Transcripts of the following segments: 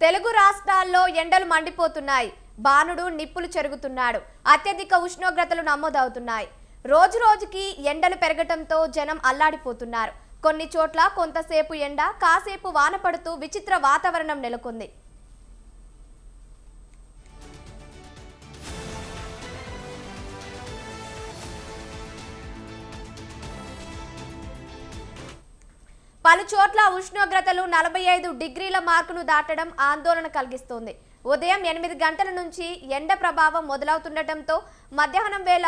తెలుగు రాష్ట్రాల్లో ఎండలు మండిపోతున్నాయి. బాణుడు నిప్పులు చెరుగుతున్నాడు. అత్యధిక ఉష్ణోగ్రతలు నమోదవుతున్నాయి. రోజు రోజుకి ఎండలు పెరగటంతో జనం అల్లాడిపోతున్నారు. కొన్ని చోట్ల కొంతసేపు ఎండ, కాసేపు వాన పడుతూ విచిత్ర వాతావరణం నెలకొంది. పలు చోట్ల ఉష్ణోగ్రతలు 45 డిగ్రీల మార్కును దాటడం ఆందోళన కలిగిస్తోంది. ఉదయం 8 గంటల నుంచి ఎండ ప్రభావం మొదలవుతుండటంతో మధ్యాహ్నం వేళ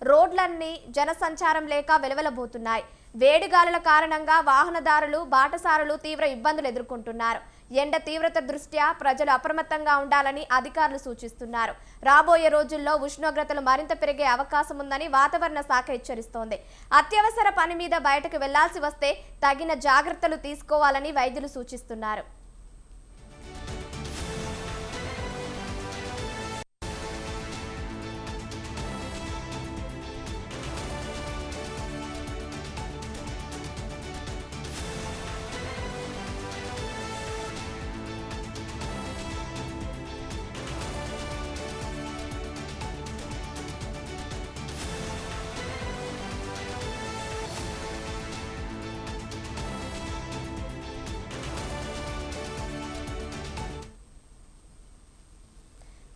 రోడ్లన్నీ జనసంచారం లేక వెలవెలబోతున్నాయి. వేడిగాలుల కారణంగా వాహనదారులు, బాటసారులు తీవ్ర ఇబ్బందులు ఎదుర్కొంటున్నారు. ఎండ తీవ్రత దృష్ట్యా ప్రజలు అప్రమత్తంగా ఉండాలని అధికారులు సూచిస్తున్నారు. రాబోయే రోజుల్లో ఉష్ణోగ్రతలు మరింత పెరిగే అవకాశం ఉందని వాతావరణ శాఖ హెచ్చరిస్తోంది. అత్యవసర పని మీద బయటకు వెళ్లాల్సి వస్తే తగిన జాగ్రత్తలు తీసుకోవాలని వైద్యులు సూచిస్తున్నారు.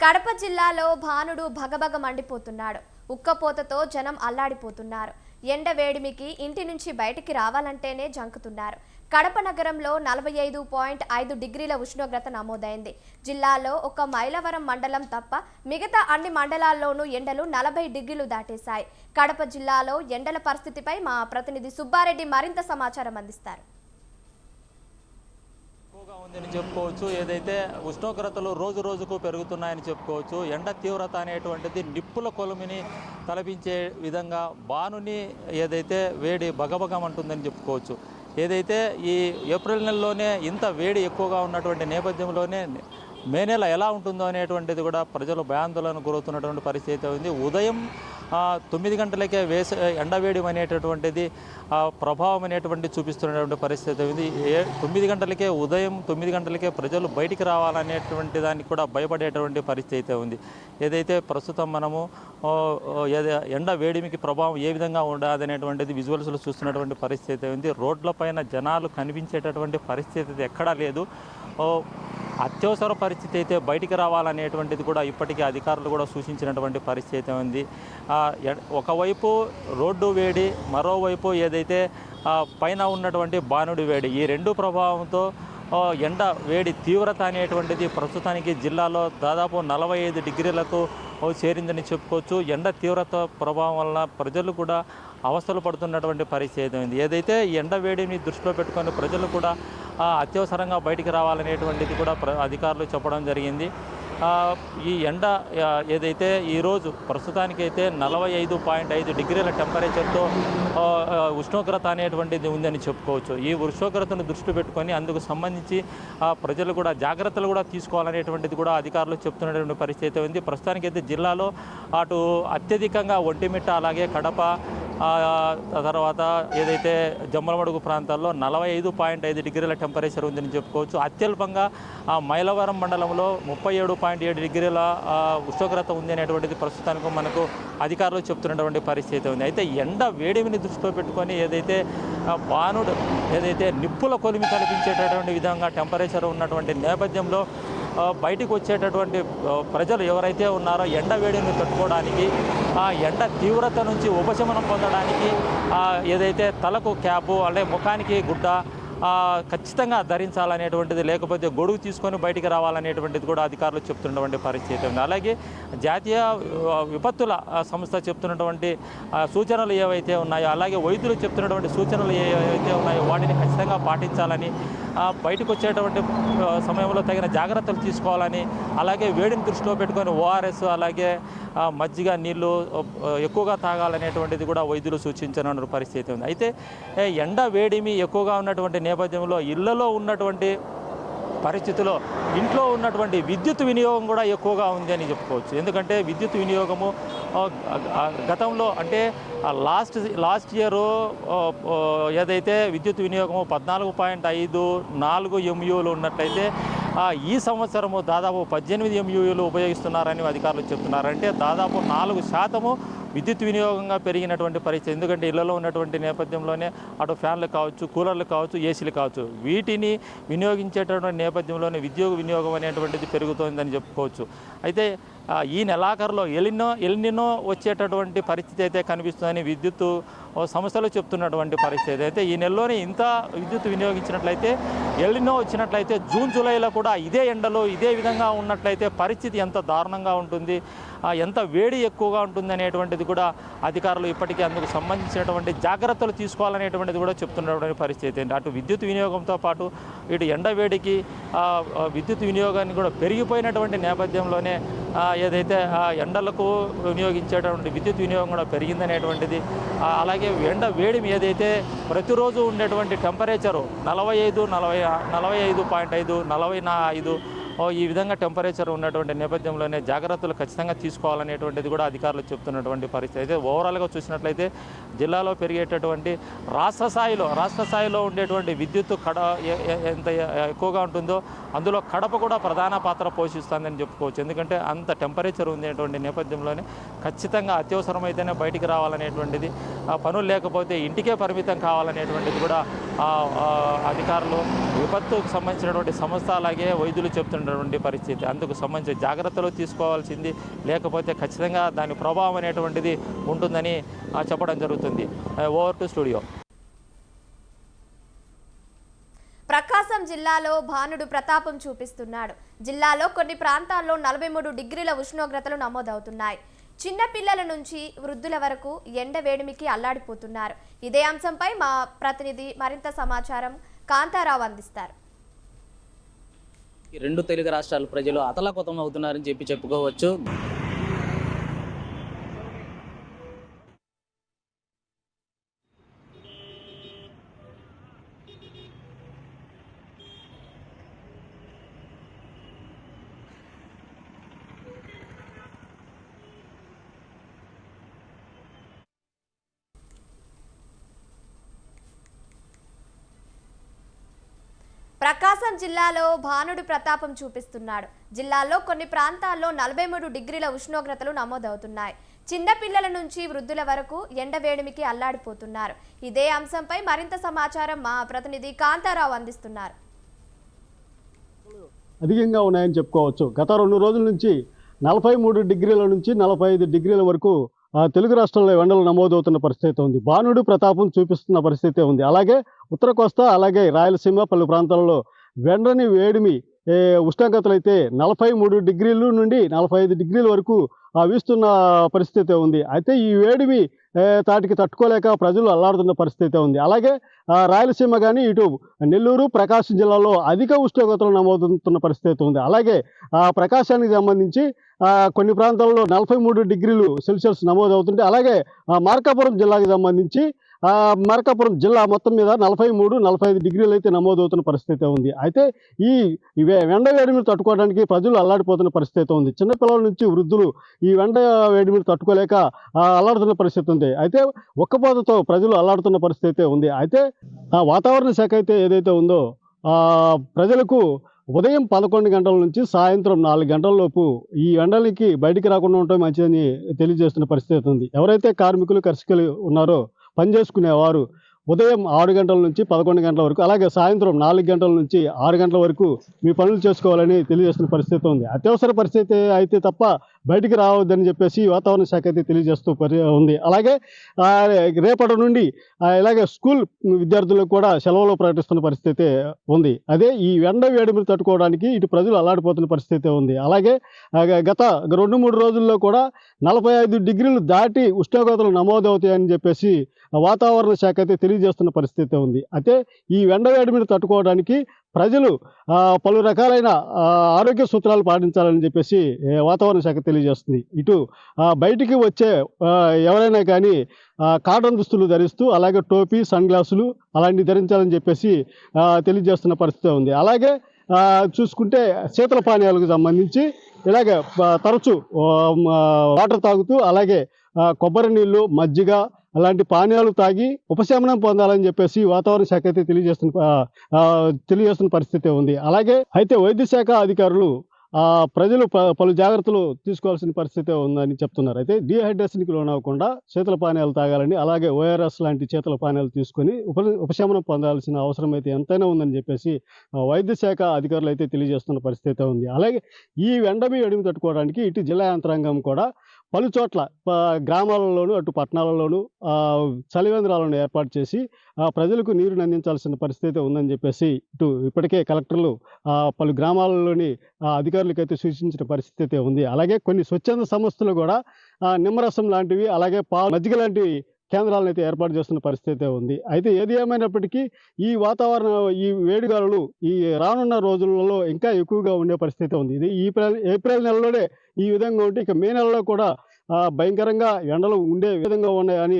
కడప జిల్లాలో భానుడు భగభగ మండిపోతున్నాడు. ఉక్కపోతతో జనం అల్లాడిపోతున్నారు. ఎండ వేడిమికి ఇంటి నుంచి బయటికి రావాలంటేనే జంకుతున్నారు. కడప నగరంలో 45.5 డిగ్రీల ఉష్ణోగ్రత నమోదైంది. జిల్లాలో ఒక మైలవరం మండలం తప్ప మిగతా అన్ని మండలాల్లోనూ ఎండలు 40 డిగ్రీలు దాటేశాయి. కడప జిల్లాలో ఎండల పరిస్థితిపై మా ప్రతినిధి సుబ్బారెడ్డి మరింత సమాచారం అందిస్తారు. ఉందని చెప్పుకోవచ్చు. ఏదైతే ఉష్ణోగ్రతలు రోజు రోజుకు పెరుగుతున్నాయని చెప్పుకోవచ్చు. ఎండ తీవ్రత అనేటువంటిది నిప్పుల కొలుమిని తలపించే విధంగా బాణుని ఏదైతే వేడి బగబగమంటుందని చెప్పుకోవచ్చు. ఏదైతే ఈ ఏప్రిల్ నెలలోనే ఇంత వేడి ఎక్కువగా ఉన్నటువంటి నేపథ్యంలోనే మే నెల ఎలా ఉంటుందో అనేటువంటిది కూడా ప్రజలు భయాందోళనకు గురవుతున్నటువంటి పరిస్థితి ఉంది. ఉదయం 9 గంటలకే ఎండవేడి అనేటటువంటిది ప్రభావం అనేటువంటి చూపిస్తున్నటువంటి పరిస్థితి ఉంది. 9 గంటలకే ఉదయం 9 గంటలకే ప్రజలు బయటికి రావాలనేటువంటి దానికి కూడా భయపడేటువంటి పరిస్థితి ఉంది. ఏదైతే ప్రస్తుతం మనము ఎండ వేడిమికి ప్రభావం ఏ విధంగా ఉండదు అనేటువంటిది విజువల్స్లో చూస్తున్నటువంటి పరిస్థితి ఉంది. రోడ్లపైన జనాలు కనిపించేటటువంటి పరిస్థితి ఎక్కడా లేదు. అత్యవసర పరిస్థితి అయితే బయటికి రావాలనేటువంటిది కూడా ఇప్పటికీ అధికారులు కూడా సూచించినటువంటి పరిస్థితి ఉంది. ఒకవైపు రోడ్డు వేడి, మరోవైపు ఏదైతే పైన ఉన్నటువంటి బాణుడి వేడి, ఈ రెండు ప్రభావంతో ఎండ వేడి తీవ్రత అనేటువంటిది ప్రస్తుతానికి జిల్లాలో దాదాపు 45 డిగ్రీలకు చేరిందని చెప్పుకోవచ్చు. ఎండ తీవ్రత ప్రభావం వల్ల ప్రజలు కూడా అవస్థలు పడుతున్నటువంటి పరిస్థితి ఉంది. ఏదైతే ఎండ వేడిని దృష్టిలో పెట్టుకొని ప్రజలు కూడా అత్యవసరంగా బయటికి రావాలనేటువంటిది కూడా అధికారులు చెప్పడం జరిగింది. ఈ ఎండ ఏదైతే ఈరోజు ప్రస్తుతానికైతే 45.5 డిగ్రీల టెంపరేచర్తో ఉష్ణోగ్రత అనేటువంటిది ఉందని చెప్పుకోవచ్చు. ఈ ఉష్ణోగ్రతను దృష్టి పెట్టుకొని అందుకు సంబంధించి ప్రజలు కూడా జాగ్రత్తలు కూడా తీసుకోవాలనేటువంటిది కూడా అధికారులు చెప్తున్నటువంటి పరిస్థితి ఉంది. ప్రస్తుతానికైతే జిల్లాలో అటు అత్యధికంగా ఒంటిమిట్ట, అలాగే కడప, తర్వాత ఏదైతే జమ్మలమడుగు ప్రాంతాల్లో 45.5 డిగ్రీల టెంపరేచర్ ఉందని చెప్పుకోవచ్చు. అత్యల్పంగా మైలవరం మండలంలో 37.7 డిగ్రీల ఉష్ణోగ్రత ఉంది అనేటువంటిది ప్రస్తుతానికి మనకు అధికారులు చెప్తున్నటువంటి పరిస్థితి ఉంది. అయితే ఎండ వేడిమిని దృష్టిలో పెట్టుకొని ఏదైతే బాణుడు ఏదైతే నిప్పుల కొలిమి కనిపించేటటువంటి విధంగా టెంపరేచర్ ఉన్నటువంటి నేపథ్యంలో బయటికి వచ్చేటటువంటి ప్రజలు ఎవరైతే ఉన్నారో ఎండ వేడిని తట్టుకోవడానికి, ఆ ఎండ తీవ్రత నుంచి ఉపశమనం పొందడానికి ఏదైతే తలకు క్యాపు, అలాగే ముఖానికి గుడ్డ ఖచ్చితంగా ధరించాలనేటువంటిది, లేకపోతే గొడుగు తీసుకొని బయటికి రావాలనేటువంటిది కూడా అధికారులు చెప్తున్నటువంటి పరిస్థితి ఉంది. అలాగే జాతీయ విపత్తుల సంస్థ చెప్తున్నటువంటి సూచనలు ఏవైతే ఉన్నాయో, అలాగే వైద్యులు చెప్తున్నటువంటి సూచనలు ఏవైతే ఉన్నాయో వాటిని ఖచ్చితంగా పాటించాలని, బయటకు వచ్చేటువంటి సమయంలో తగిన జాగ్రత్తలు తీసుకోవాలని, అలాగే వేడిని దృష్టిలో పెట్టుకొని ORS, అలాగే మజ్జిగ నీళ్ళు ఎక్కువగా తాగాలనేటువంటిది కూడా వైద్యులు సూచించిన పరిస్థితి ఉంది. అయితే ఎండ వేడిమి ఎక్కువగా ఉన్నటువంటి నేపథ్యంలో ఇళ్లలో ఉన్నటువంటి పరిస్థితిలో ఇంట్లో ఉన్నటువంటి విద్యుత్ వినియోగం కూడా ఎక్కువగా ఉంది అని చెప్పుకోవచ్చు. ఎందుకంటే విద్యుత్ వినియోగము గతంలో అంటే లాస్ట్ ఇయర్ ఏదైతే విద్యుత్ వినియోగము 14.54 MUలు ఉన్నట్లయితే ఈ సంవత్సరము దాదాపు 18 MUలు ఉపయోగిస్తున్నారని అధికారులు చెప్తున్నారు. అంటే దాదాపు 4% విద్యుత్ వినియోగంగా పెరిగినటువంటి పరిస్థితి. ఎందుకంటే ఇళ్లలో ఉన్నటువంటి నేపథ్యంలోనే అటు ఫ్యాన్లు కావచ్చు, కూలర్లు కావచ్చు, ఏసీలు కావచ్చు, వీటిని వినియోగించేటటువంటి నేపథ్యంలోనే విద్యుత్ వినియోగం అనేటువంటిది పెరుగుతోందని చెప్పుకోవచ్చు. అయితే ఈ నెలాఖరులో ఎల్నినో వచ్చేటటువంటి పరిస్థితి అయితే కనిపిస్తుందని విద్యుత్ సంస్థలు చెప్తున్నటువంటి పరిస్థితి. అయితే ఈ నెలలోనే ఇంత విద్యుత్ వినియోగించినట్లయితే ఎల్నినో వచ్చినట్లయితే జూన్ జూలైలో కూడా ఇదే ఎండలు ఇదే విధంగా ఉన్నట్లయితే పరిస్థితి ఎంత దారుణంగా ఉంటుంది, ఎంత వేడి ఎక్కువగా ఉంటుంది అనేటువంటిది కూడా అధికారులు ఇప్పటికీ అందుకు సంబంధించినటువంటి జాగ్రత్తలు తీసుకోవాలనేటువంటిది కూడా చెప్తున్నటువంటి పరిస్థితి. అటు విద్యుత్ వినియోగంతో పాటు ఇటు ఎండ వేడికి విద్యుత్ వినియోగాన్ని కూడా పెరిగిపోయినటువంటి నేపథ్యంలోనే ఏదైతే ఎండలకు వినియోగించేటువంటి విద్యుత్ వినియోగం కూడా పెరిగిందనేటువంటిది. అలాగే ఎండ వేడి ఏదైతే ప్రతిరోజు ఉండేటువంటి టెంపరేచరు 45, 45.5, 45 ఈ విధంగా టెంపరేచర్ ఉన్నటువంటి నేపథ్యంలోనే జాగ్రత్తలు ఖచ్చితంగా తీసుకోవాలనేటువంటిది కూడా అధికారులు చెప్తున్నటువంటి పరిస్థితి. అయితే ఓవరాల్గా చూసినట్లయితే జిల్లాలో పెరిగేటటువంటి రాష్ట్ర స్థాయిలో ఉండేటువంటి విద్యుత్ ఎంత ఎక్కువగా ఉంటుందో అందులో కడప కూడా ప్రధాన పాత్ర పోషిస్తుందని చెప్పుకోవచ్చు. ఎందుకంటే అంత టెంపరేచర్ ఉండేటువంటి నేపథ్యంలోనే ఖచ్చితంగా అత్యవసరమైతేనే బయటికి రావాలనేటువంటిది, పనులు లేకపోతే ఇంటికే పరిమితం కావాలనేటువంటిది కూడా అధికారులు, విపత్తుకు సంబంధించినటువంటి సంస్థ అలాగే వైద్యులు చెప్తున్నటువంటి పరిస్థితి. అందుకు సంబంధించిన జాగ్రత్తలు తీసుకోవాల్సింది, లేకపోతే ఖచ్చితంగా దాని ప్రభావం అనేటువంటిది ఉంటుందని చెప్పడం జరుగుతుంది. Over to studio. ప్రకాశం జిల్లాలో భానుడు ప్రతాపం చూపిస్తున్నాడు. జిల్లాలో కొన్ని ప్రాంతాల్లో 43 డిగ్రీల ఉష్ణోగ్రతలు నమోదవుతున్నాయి. చిన్నపిల్లల నుంచి వృద్ధుల వరకు ఎండ వేడిమికి అల్లాడిపోతున్నారు. ఇదే అంశంపై మా ప్రతినిధి మరింత సమాచారం కాంతారావు అందిస్తారు. ఈ రెండు తెలుగు రాష్ట్రాల ప్రజలు అతలాకుతం అవుతున్నారని చెప్పుకోవచ్చు. ప్రకాశం జిల్లాలో భానుడు ప్రతాపం చూపిస్తున్నాడు. జిల్లాలో కొన్ని ప్రాంతాల్లో 43 డిగ్రీల ఉష్ణోగ్రతలు నమోదవుతున్నాయి. చిన్నపిల్లల నుంచి వృద్ధుల వరకు ఎండ వేడిమికి అల్లాడిపోతున్నారు. ఇదే అంశంపై మరింత సమాచారం మా ప్రతినిధి కాంతారావు అందిస్తున్నారు. అధికంగా ఉన్నాయని చెప్పుకోవచ్చు. గత 2 రోజుల నుంచి 43 డిగ్రీల నుంచి 45 డిగ్రీల వరకు తెలుగు రాష్ట్రాల్లో ఎండలు నమోదవుతున్న పరిస్థితి ఉంది. భానుడు ప్రతాపం చూపిస్తున్న పరిస్థితి ఉంది. అలాగే ఉత్తర కోస్తా, అలాగే రాయలసీమ పలు ప్రాంతాల్లో వెండని వేడిమి ఉష్ణోగ్రతలు అయితే 43 డిగ్రీలు నుండి 45 డిగ్రీల వరకు వీస్తున్న పరిస్థితి ఉంది. అయితే ఈ వేడిమి తాటికి తట్టుకోలేక ప్రజలు అల్లాడుతున్న పరిస్థితి ఉంది. అలాగే రాయలసీమ కానీ ఇటు నెల్లూరు, ప్రకాశం జిల్లాలో అధిక ఉష్ణోగ్రతలు నమోదవుతున్న పరిస్థితి ఉంది. అలాగే ప్రకాశానికి సంబంధించి కొన్ని ప్రాంతాల్లో 43 డిగ్రీలు సెల్సియస్ నమోదవుతుంటే, అలాగే మార్కాపురం జిల్లాకి సంబంధించి మార్కాపురం జిల్లా మొత్తం మీద 43, 45 డిగ్రీలు అయితే నమోదవుతున్న పరిస్థితి ఉంది. అయితే ఈ ఎండ వేడిమిని తట్టుకోవడానికి ప్రజలు అల్లాడిపోతున్న పరిస్థితి ఉంది. చిన్నపిల్లల నుంచి వృద్ధులు ఈ ఎండ వేడిమిని తట్టుకోలేక అల్లాడుతున్న పరిస్థితి ఉంది. అయితే ఒక్కపోతతో ప్రజలు అల్లాడుతున్న పరిస్థితి ఉంది. అయితే వాతావరణ శాఖ అయితే ఏదైతే ఉందో ప్రజలకు ఉదయం 11 గంటల నుంచి సాయంత్రం 4 గంటల లోపు ఈ ఎండలకి బయటికి రాకుండా ఉంటే మంచిదని తెలియజేస్తున్న పరిస్థితి ఉంది. ఎవరైతే కార్మికులు, కర్షకులు ఉన్నారో పనిచేసుకునేవారు ఉదయం 6 గంటల నుంచి 11 గంటల వరకు, అలాగే సాయంత్రం 4 గంటల నుంచి 6 గంటల వరకు మీ పనులు చేసుకోవాలని తెలియజేస్తున్న పరిస్థితి ఉంది. అత్యవసర పరిస్థితి అయితే తప్ప బయటికి రావద్దని చెప్పేసి వాతావరణ శాఖ అయితే తెలియజేస్తూ ఉంది. అలాగే రేపటి నుండి ఇలాగే స్కూల్ విద్యార్థులకు కూడా సెలవులు ప్రకటిస్తున్న పరిస్థితి ఉంది. అదే ఈ ఎండ వేడిమిని తట్టుకోవడానికి ఇటు ప్రజలు అల్లాడిపోతున్న పరిస్థితి ఉంది. అలాగే గత 2-3 రోజుల్లో కూడా 45 డిగ్రీలు దాటి ఉష్ణోగ్రతలు నమోదవుతాయని చెప్పేసి వాతావరణ శాఖ అయితే తెలియజేస్తున్న పరిస్థితి ఉంది. అయితే ఈ ఎండ వేడిమిని తట్టుకోవడానికి ప్రజలు పలు రకాలైన ఆరోగ్య సూత్రాలు పాటించాలని చెప్పేసి వాతావరణ శాఖ తెలియజేస్తుంది. ఇటు బయటికి వచ్చే ఎవరైనా కానీ కాటన్ దుస్తులు ధరిస్తూ, అలాగే టోపీ, సన్ గ్లాసులు అలాంటివి ధరించాలని చెప్పేసి తెలియజేస్తున్న పరిస్థితి ఉంది. అలాగే చూసుకుంటే శీతల పానీయాలకు సంబంధించి ఇలాగే తరచూ వాటర్ తాగుతూ అలాగే కొబ్బరి నీళ్ళు మజ్జిగ అలాంటి పానీయాలు తాగి ఉపశమనం పొందాలని చెప్పేసి వాతావరణ శాఖ అయితే తెలియజేస్తున్న పరిస్థితి ఉంది. అలాగే అయితే వైద్య శాఖ అధికారులు ప్రజలు పలు జాగ్రత్తలు తీసుకోవాల్సిన పరిస్థితి ఉందని చెప్తున్నారు. అయితే డీహైడ్రేషన్కి లోనవ్వకుండా శీతల పానీయాలు తాగాలని, అలాగే ఓఆర్ఎస్ లాంటి శీతల పానీయాలు తీసుకొని ఉపశమనం పొందాల్సిన అవసరం అయితే ఎంతైనా ఉందని చెప్పేసి వైద్య శాఖ అధికారులు అయితే తెలియజేస్తున్న పరిస్థితి ఉంది. అలాగే ఈ ఎండమి ఎడిమి తట్టుకోవడానికి ఇటు జిల్లా యంత్రాంగం కూడా పలు చోట్ల గ్రామాలలోనూ అటు పట్టణాలలోనూ చలివేంద్రాలను ఏర్పాటు చేసి ప్రజలకు నీరుని అందించాల్సిన పరిస్థితి ఉందని చెప్పేసి ఇటు ఇప్పటికే కలెక్టర్లు పలు గ్రామాలలోని అధికారులకైతే సూచించిన పరిస్థితి ఉంది. అలాగే కొన్ని స్వచ్ఛంద సంస్థలు కూడా నిమ్మరసం లాంటివి అలాగే మజ్జిగ లాంటివి కేంద్రాలను అయితే ఏర్పాటు చేస్తున్న పరిస్థితి ఉంది. అయితే ఏది ఏమైనప్పటికీ ఈ వాతావరణం ఈ వేడిగాలులు ఈ రానున్న రోజులలో ఇంకా ఎక్కువగా ఉండే పరిస్థితి ఉంది. ఇది ఏప్రిల్ నెలలోనే ఈ విధంగా ఉంటే ఇక మే నెలలో కూడా భయంకరంగా ఎండలు ఉండే విధంగా ఉన్నాయని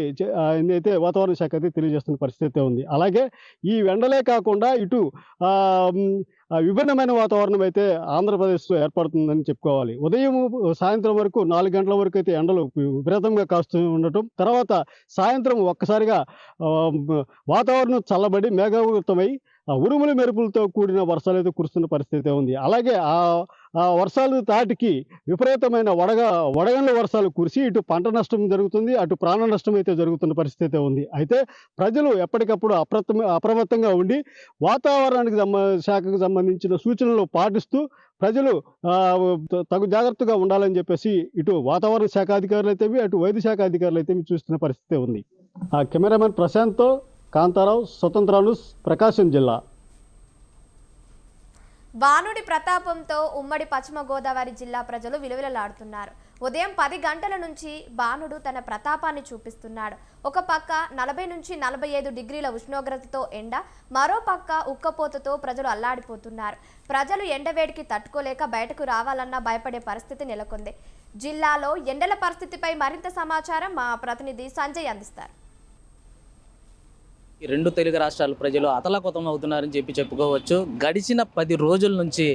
అయితే వాతావరణ శాఖ అయితే తెలియజేస్తున్న పరిస్థితి ఉంది. అలాగే ఈ ఎండలే కాకుండా ఇటు విభిన్నమైన వాతావరణం అయితే ఆంధ్రప్రదేశ్లో ఏర్పడుతుందని చెప్పుకోవాలి. ఉదయం సాయంత్రం వరకు 4 గంటల వరకు అయితే ఎండలు విపరీతంగా కాస్తూ ఉండటం, తర్వాత సాయంత్రం ఒక్కసారిగా వాతావరణం చల్లబడి మేఘావృతమై ఉరుములు మెరుపులతో కూడిన వర్షాలు అయితే కురుస్తున్న పరిస్థితి ఉంది. అలాగే ఆ వర్షాలు తాటికి విపరీతమైన వడగండ్ల వర్షాలు కురిసి ఇటు పంట నష్టం జరుగుతుంది, అటు ప్రాణ నష్టం అయితే జరుగుతున్న పరిస్థితి ఉంది. అయితే ప్రజలు ఎప్పటికప్పుడు అప్రమత్తంగా ఉండి వాతావరణానికి శాఖకు సంబంధించిన సూచనలు పాటిస్తూ ప్రజలు తగు జాగ్రత్తగా ఉండాలని చెప్పేసి ఇటు వాతావరణ శాఖ అధికారులు అయితే అటు వైద్య శాఖ అధికారులు అయితే చూస్తున్న పరిస్థితి ఉంది. కెమెరామెన్ ప్రశాంత్తో కాంతారావు, స్వతంత్ర న్యూస్, ప్రకాశం జిల్లా. బాణుడి ప్రతాపంతో ఉమ్మడి పశ్చిమ గోదావరి జిల్లా ప్రజలు విలువిలలాడుతున్నారు. ఉదయం 10 గంటల నుంచి బాణుడు తన ప్రతాపాన్ని చూపిస్తున్నాడు. ఒక పక్క 40 నుంచి 45 డిగ్రీల ఉష్ణోగ్రతతో ఎండ, మరో పక్క ఉక్కపోతతో ప్రజలు అల్లాడిపోతున్నారు. ప్రజలు ఎండవేడికి తట్టుకోలేక బయటకు రావాలన్నా భయపడే పరిస్థితి నెలకొంది. జిల్లాలో ఎండల పరిస్థితిపై మరింత సమాచారం మా ప్రతినిధి సంజయ్ అందిస్తారు. ఈ 2 తెలుగు రాష్ట్రాల ప్రజలు అతలాకుతలం అవుతున్నారని చెప్పుకోవచ్చు. గడిచిన 10 రోజుల నుంచి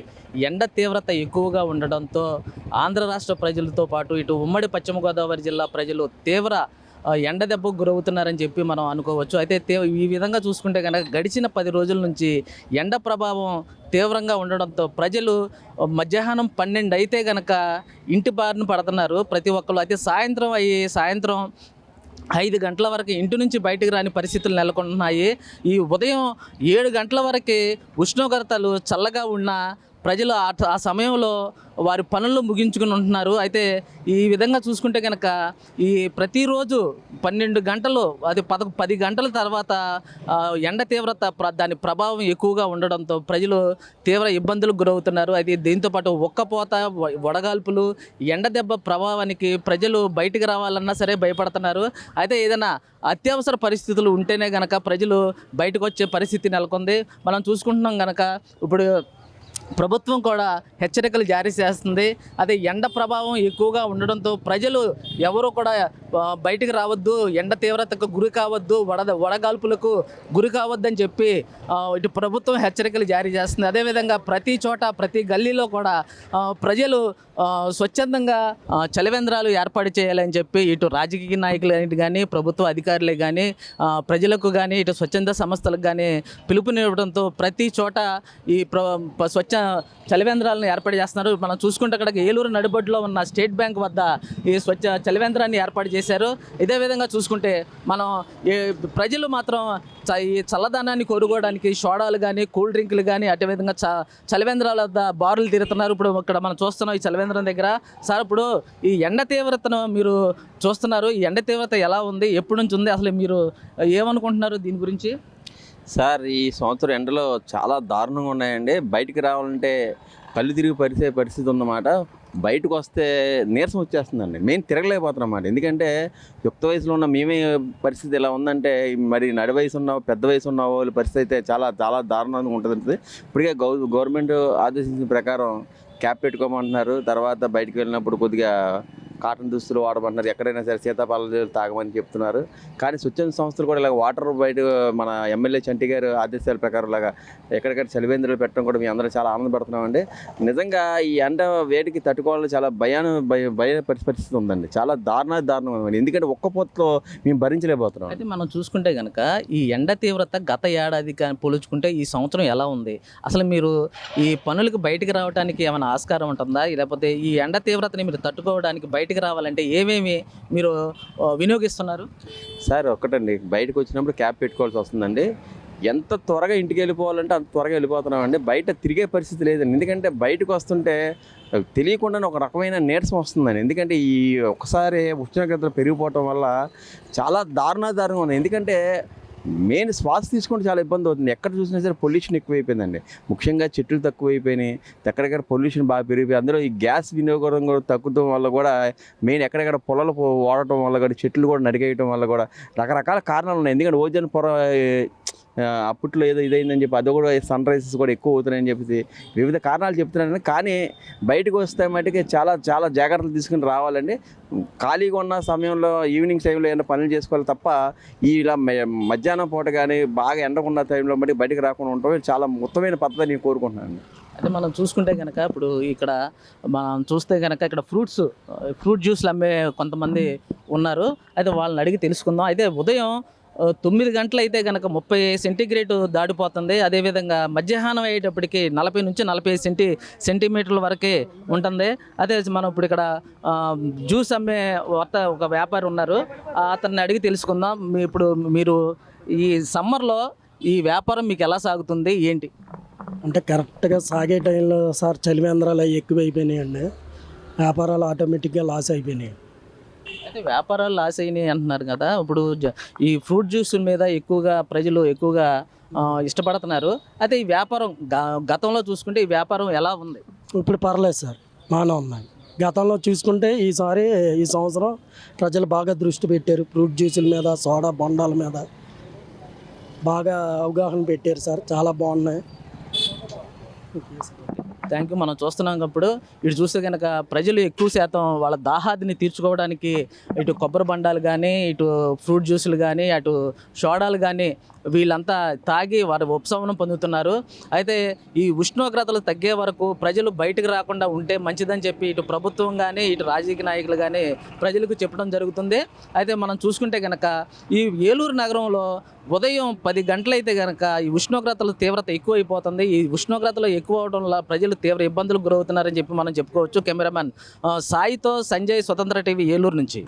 ఎండ తీవ్రత ఎక్కువగా ఉండడంతో ఆంధ్ర రాష్ట్ర ప్రజలతో పాటు ఇటు ఉమ్మడి పశ్చిమ గోదావరి జిల్లా ప్రజలు తీవ్ర ఎండ దెబ్బకు గురవుతున్నారని చెప్పి మనం అనుకోవచ్చు. అయితే ఈ విధంగా చూసుకుంటే కనుక గడిచిన 10 రోజుల నుంచి ఎండ ప్రభావం తీవ్రంగా ఉండడంతో ప్రజలు మధ్యాహ్నం 12 అయితే కనుక ఇంటి బారిన పడుతున్నారు ప్రతి ఒక్కరు. అయితే సాయంత్రం 5 గంటల వరకు ఇంటి నుంచి బయటకు రాని పరిస్థితులు నెలకొంటున్నాయి. ఈ ఉదయం 7 గంటల వరకు ఉష్ణోగ్రతలు చల్లగా ఉన్న ప్రజలు ఆ సమయంలో వారి పనులు ముగించుకుని ఉంటున్నారు. అయితే ఈ విధంగా చూసుకుంటే కనుక ఈ ప్రతిరోజు 12 గంటలు అది 10 గంటల తర్వాత ఎండ తీవ్రత దాని ప్రభావం ఎక్కువగా ఉండడంతో ప్రజలు తీవ్ర ఇబ్బందులకు గురవుతున్నారు. అయితే దీంతోపాటు ఉక్కపోత, వడగాల్పులు, ఎండ దెబ్బ ప్రభావానికి ప్రజలు బయటికి రావాలన్నా సరే భయపడుతున్నారు. అయితే ఏదైనా అత్యవసర పరిస్థితులు ఉంటేనే కనుక ప్రజలు బయటకు వచ్చే పరిస్థితి నెలకొంది. మనం చూసుకుంటున్నాం కనుక ఇప్పుడు ప్రభుత్వం కూడా హెచ్చరికలు జారీ చేస్తుంది. అదే ఎండ ప్రభావం ఎక్కువగా ఉండడంతో ప్రజలు ఎవరు కూడా బయటికి రావద్దు, ఎండ తీవ్రతకు గురి కావద్దు, వడగాల్పులకు గురి కావద్దని చెప్పి ఇటు ప్రభుత్వం హెచ్చరికలు జారీ చేస్తుంది. అదేవిధంగా ప్రతి చోట ప్రతి గల్లీలో కూడా ప్రజలు స్వచ్ఛందంగా చలివేంద్రాలు ఏర్పాటు చేయాలని చెప్పి ఇటు రాజకీయ నాయకులు కానీ ప్రభుత్వ అధికారులే కానీ ప్రజలకు కానీ ఇటు స్వచ్ఛంద సంస్థలకు కానీ పిలుపునివ్వడంతో ప్రతి చోట ఈ స్వచ్ఛ చలివేంద్రాలను ఏర్పాటు చేస్తున్నారు. మనం చూసుకుంటే అక్కడ ఏలూరు నడిబొడ్డులో ఉన్న స్టేట్ బ్యాంక్ వద్ద ఈ స్వచ్ఛ చలివేంద్రాన్ని ఏర్పాటు చేశారు. ఇదే విధంగా చూసుకుంటే మనం ప్రజలు మాత్రం ఈ చల్లదనాన్ని కోరుకోవడానికి సోడాలు కానీ కూల్ డ్రింకులు కానీ అదేవిధంగా చలివేంద్రాల వద్ద బారులు తిరుగుతున్నారు. ఇప్పుడు ఇక్కడ మనం చూస్తున్నాం ఈ చలివేంద్రం దగ్గర. సార్, ఇప్పుడు ఈ ఎండ తీవ్రతను మీరు చూస్తున్నారు, ఈ ఎండ తీవ్రత ఎలా ఉంది, ఎప్పటి నుంచి ఉంది, అసలు మీరు ఏమనుకుంటున్నారు దీని గురించి? సార్, ఈ సంవత్సరం ఎండలో చాలా దారుణంగా ఉన్నాయండి. బయటికి రావాలంటే కళ్ళు తిరిగి పరిస్థితి ఉందన్నమాట. బయటకు వస్తే నీరసం వచ్చేస్తుందండి. మేము తిరగలేకపోతున్నాం అన్నమాట. ఎందుకంటే యుక్త వయసులో ఉన్న మేమే పరిస్థితి ఎలా ఉందంటే మరి నడి వయసు ఉన్న పెద్ద వయసు ఉన్న వాళ్ళ పరిస్థితి అయితే చాలా చాలా దారుణంగా ఉంటుంది. ఇప్పటికే గవర్నమెంట్ ఆదేశించిన ప్రకారం క్యాప్ పెట్టుకోమంటున్నారు. తర్వాత బయటకు వెళ్ళినప్పుడు కొద్దిగా కాటన్ దుస్తులు వాడమంటున్నారు, ఎక్కడైనా సరే సీతాఫలాలు తాగమని చెప్తున్నారు. కానీ స్వచ్ఛంద సంస్థలు కూడా ఇలా వాటర్ బయట మన ఎమ్మెల్యే చంటి గారు ఆదేశాల ప్రకారం లాగా ఎక్కడికక్కడ చలివేంద్రాలు పెట్టడం కూడా మేము అందరం చాలా ఆనందపడుతున్నామండి. నిజంగా ఈ ఎండ వేడికి తట్టుకోవాలని చాలా భయ పరిస్థితి ఉందండి. చాలా దారుణం ఉందండి. ఎందుకంటే ఒక్క పొత్తులో మేము భరించలేకపోతున్నాం. అయితే మనం చూసుకుంటే కనుక ఈ ఎండ తీవ్రత గత ఏడాది పోల్చుకుంటే ఈ సంవత్సరం ఎలా ఉంది? అసలు మీరు ఈ పనులకు బయటికి రావడానికి ఏమైనా ఆస్కారం ఉంటుందా? లేకపోతే ఈ ఎండ తీవ్రతని మీరు తట్టుకోవడానికి బయటికి రావాలంటే ఏమేమి మీరు వినియోగిస్తున్నారు? సార్ ఒక్కటండి, బయటకు వచ్చినప్పుడు క్యాప్ పెట్టుకోవాల్సి వస్తుందండి. ఎంత త్వరగా ఇంటికి వెళ్ళిపోవాలంటే అంత త్వరగా వెళ్ళిపోతున్నామండి. బయట తిరిగే పరిస్థితి లేదండి. ఎందుకంటే బయటకు వస్తుంటే తెలియకుండానే ఒక రకమైన నీరసం వస్తుందండి. ఎందుకంటే ఈ ఒక్కసారి ఉష్ణోగ్రతలు పెరిగిపోవటం వల్ల చాలా దారుణంగా ఉంది. ఎందుకంటే మెయిన్ శ్వాస తీసుకుంటే చాలా ఇబ్బంది అవుతుంది. ఎక్కడ చూసినా సరే పొల్యూషన్ ఎక్కువైపోయిందండి. ముఖ్యంగా చెట్లు తక్కువైపోయినాయి, ఎక్కడెక్కడ పొల్యూషన్ బాగా పెరిగిపోయి, అందులో ఈ గ్యాస్ వినియోగం కూడా తగ్గుతాం వల్ల కూడా మెయిన్ ఎక్కడెక్కడ పొలాలు వాడటం వల్ల కూడా చెట్లు కూడా నరికేయటం వల్ల కూడా రకరకాల కారణాలు ఉన్నాయి. ఎందుకంటే ఓజోన్ పొర అప్పట్లో ఏదో ఇదైందని చెప్పి అది కూడా సన్ రైజెస్ కూడా ఎక్కువ అవుతున్నాయని చెప్పి వివిధ కారణాలు చెప్తున్నాను. కానీ బయటకు వస్తే మటుకి చాలా జాగ్రత్తలు తీసుకుని రావాలండి. ఖాళీగా ఉన్న సమయంలో ఈవినింగ్ టైంలో ఏమైనా పనులు చేసుకోవాలి తప్ప ఇలా మధ్యాహ్నం పూట కానీ బాగా ఎండకున్న టైంలో మటుకు బయటకు రాకుండా ఉండటం చాలా ఉత్తమమైన పద్ధతి నేను కోరుకుంటున్నాను. అయితే మనం చూసుకుంటే కనుక ఇప్పుడు ఇక్కడ మనం చూస్తే కనుక ఇక్కడ ఫ్రూట్ జ్యూస్లు అమ్మే కొంతమంది ఉన్నారు. అయితే వాళ్ళని అడిగి తెలుసుకుందాం. అయితే ఉదయం 9 గంటలు అయితే కనుక 30 సెంటీగ్రేడ్ దాడిపోతుంది. అదేవిధంగా మధ్యాహ్నం అయ్యేటప్పటికి 40 నుంచి 45 సెంటీమీటర్ల వరకే ఉంటుంది. అదే మనం ఇప్పుడు ఇక్కడ జ్యూస్ అమ్మే ఒక వ్యాపారి ఉన్నారు, అతన్ని అడిగి తెలుసుకుందాం. ఇప్పుడు మీరు ఈ సమ్మర్లో ఈ వ్యాపారం మీకు ఎలా సాగుతుంది ఏంటి? అంటే కరెక్ట్గా సాగే టైంలో సార్ చలివేంద్రాలు అవి ఎక్కువైపోయినాయండి. వ్యాపారాలు ఆటోమేటిక్గా లాస్ అయిపోయినాయి. అయితే వ్యాపారాలు లాస్ అయినాయి అంటున్నారు కదా, ఇప్పుడు ఈ ఫ్రూట్ జ్యూస్ మీద ప్రజలు ఎక్కువగా ఇష్టపడుతున్నారు. అయితే ఈ వ్యాపారం గతంలో చూసుకుంటే ఈ వ్యాపారం ఎలా ఉంది? ఇప్పుడు పర్లేదు సార్, బాగానే ఉందండి. గతంలో చూసుకుంటే ఈ సంవత్సరం ప్రజలు బాగా దృష్టి పెట్టారు. ఫ్రూట్ జ్యూసుల మీద, సోడా బొండాల మీద బాగా అవగాహన పెట్టారు సార్. చాలా బాగున్నాయి. Thank you. మనం చూస్తున్నాం ఇప్పుడు ఇటు చూస్తే కనుక ప్రజలు ఎక్కువ శాతం వాళ్ళ దాహాదిని తీర్చుకోవడానికి ఇటు కొబ్బరి బండాలు కానీ, ఇటు ఫ్రూట్ జ్యూసులు కానీ, అటు సోడాలు కానీ వీళ్ళంతా తాగి వారి ఉపశమనం పొందుతున్నారు. అయితే ఈ ఉష్ణోగ్రతలు తగ్గే వరకు ప్రజలు బయటకు రాకుండా ఉంటే మంచిదని చెప్పి ఇటు ప్రభుత్వం కానీ, ఇటు రాజకీయ నాయకులు కానీ ప్రజలకు చెప్పడం జరుగుతుంది. అయితే మనం చూసుకుంటే కనుక ఈ ఏలూరు నగరంలో ఉదయం 10 గంటలైతే కనుక ఈ ఉష్ణోగ్రతల తీవ్రత ఎక్కువైపోతుంది. ఈ ఉష్ణోగ్రతలు ఎక్కువ అవడం వల్ల ప్రజలు తీవ్ర ఇబ్బందులకు గురవుతున్నారని చెప్పి మనం చెప్పుకోవచ్చు. కెమెరామెన్ సాయితో సంజయ్, స్వతంత్ర టీవీ, ఏలూరు నుంచి.